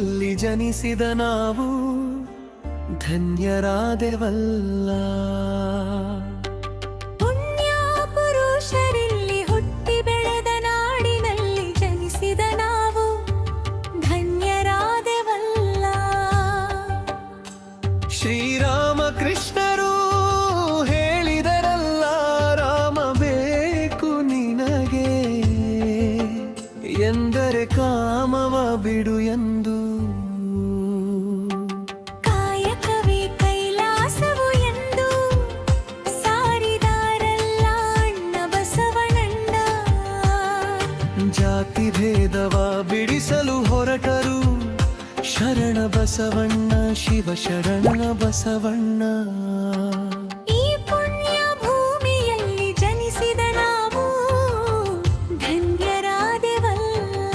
ಭೂಮಿಯಲ್ಲಿ ಜನಿಸಿದ ನಾವು ಧನ್ಯರಾದೆವಲ್ಲ. ಪುಣ್ಯ ಪುರುಷರಲ್ಲಿ ಹುಟ್ಟಿ ಬೆಳೆದ ನಾಡಿನಲ್ಲಿ ಜನಿಸಿದ ನಾವು ಧನ್ಯರಾದೆವಲ್ಲ. ಶ್ರೀರಾಮಕೃಷ್ಣರು ಹೇಳಿದರಲ್ಲ, ರಾಮ ಬೇಕು ನಿನಗೆ ಎಂದರೆ ಕಾಮವ ಬಿಡು ಎಂದು. ಕಾಯಕವೇ ಕೈಲಾಸವು ಎಂದು ಸಾರಿದಾರಲ್ಲ ಅಣ್ಣ ಬಸವಣ್ಣ. ಜಾತಿ ಭೇದವ ಬಿಡಿಸಲು ಹೊರಟರು ಶರಣ ಬಸವಣ್ಣ, ಶಿವ ಶರಣ ಬಸವಣ್ಣ. ಈ ಪುಣ್ಯ ಭೂಮಿಯಲ್ಲಿ ಜನಿಸಿದ ನಾವು ಧನ್ಯರಾದೆವಲ್ಲ.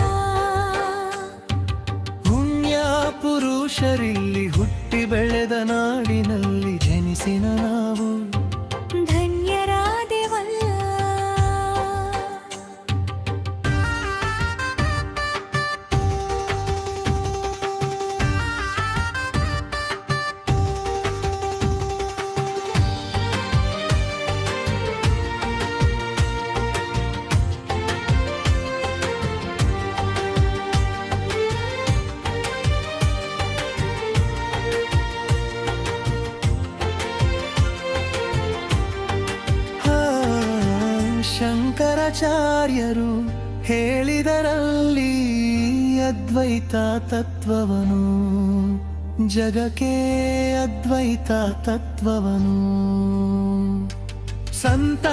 ಪುಣ್ಯ ಪುರುಷರಿಲ್ಲಿ ಹುಟ್ಟಿ ಬೆಳೆದ ನಾಡಿನಲ್ಲಿ ಜನಿಸಿನ ನಾವು ಧನ್ಯರಾದೆವಲ್ಲ. ಶಂಕರಾಚಾರ್ಯರು ಹೇಳಿದರಲ್ಲಿ ಅದ್ವೈತ ತತ್ವವನು, ಜಗಕ್ಕೆ ಅದ್ವೈತ ತತ್ವವನು. ಸಂತ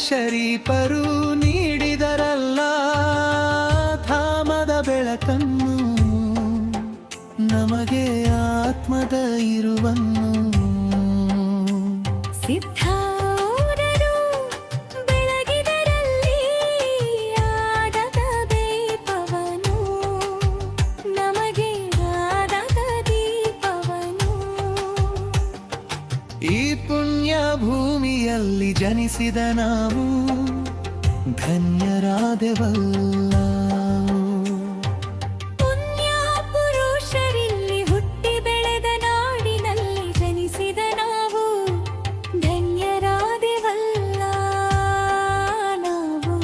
ಶರೀಫರು ನೀಡಿದರಲ್ಲ ಧಾಮದ ಬೆಳಕನ್ನು, ನಮಗೆ ಆತ್ಮದ ಇರುವನ್ನು. ಸಿದ್ಧಾರರು ಬೆಳಗಿದರಲ್ಲಿ ಆದದ ದೀಪವನು, ನಮಗೆ ಆದದ ದೀಪವನು. ಈ ಪುಣ್ಯ ಭೂಮಿಯಲ್ಲಿ ಜನಿಸಿದ ನಾವು ಧನ್ಯರಾದೆವಲ್ಲ. ಪುಣ್ಯ ಪುರುಷರಲ್ಲಿ ಹುಟ್ಟಿ ಬೆಳೆದ ನಾಡಿನಲ್ಲಿ ಜನಿಸಿದ ನಾವು ಧನ್ಯರಾದೆವಲ್ಲ. ನಾವು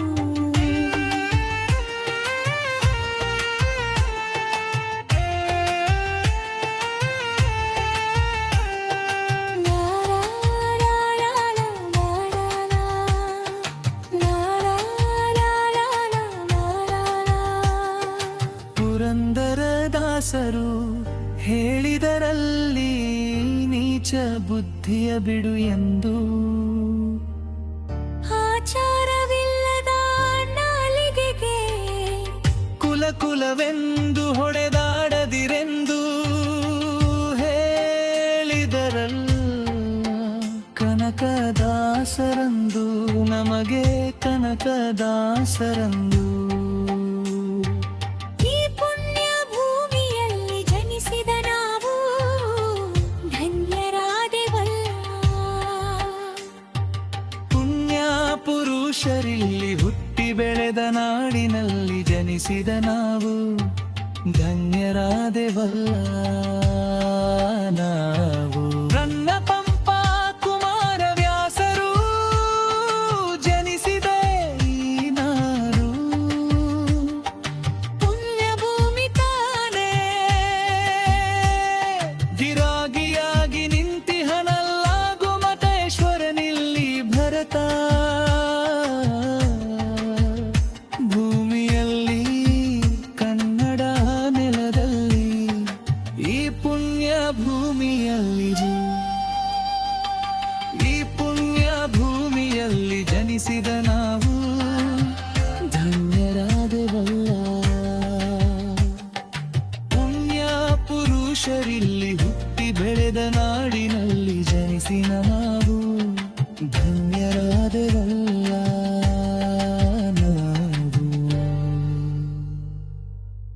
ಪುರಂದರದಾಸರು ಹೇಳಿದರಲ್ಲಿ ನೀಚ ಬುದ್ಧಿಯ ಬಿಡು ಎಂದು. ಆಚಾರವಿಲ್ಲದ ನಾಲಿಗೆಗೆ ಕುಲ ಕುಲವೆಂದು ಹೊಡೆದಾಡದಿರೆಂದು ಹೇಳಿದರಲ್ಲ ಕನಕದಾಸರಂದು, ನಮಗೆ ಕನಕದಾಸರಂದು. ಈ ಪುಣ್ಯ ಭೂಮಿಯಲ್ಲಿ ಜನಿಸಿದ ನಾವು ಧನ್ಯರಾದೆವಲ್ಲ. ಪುಣ್ಯ ಪುರುಷರಿಲ್ಲಿ ಹುಟ್ಟಿ ಬೆಳೆದ ನಾಡಿನಲ್ಲಿ ಜನಿಸಿದ ನಾವು ಧನ್ಯರಾದೆವಲ್ಲ. ನಾವು ರನ್ನ ಪಂಪ ಕುಮಾರ ವ್ಯಾಸರು ಜನಿಸಿದ ಈ ನಾಡು ಪುಣ್ಯ ಭೂಮಿ ತಾನೇ. ಗಿರಾಗಿಯಾಗಿ ನಿಂತಿಹನಲ್ಲ ಗುಮಟೇಶ್ವರನಿಲ್ಲಿ ಭರತ. ಭೂಮಿಯಲ್ಲಿ ಕನ್ನಡ ನೆಲದಲ್ಲಿ ಈ ಪುಣ್ಯ ಭೂಮಿಯಲ್ಲಿ ಜನಿಸಿದ ನಾವು ಧನ್ಯರಾದೆವಲ್ಲ. ಪುಣ್ಯ ಪುರುಷರಿಲ್ಲಿ ಹುಟ್ಟಿ ಬೆಳೆದ ನಾಡಿನಲ್ಲಿ ಜನಿಸಿನ ನಾವು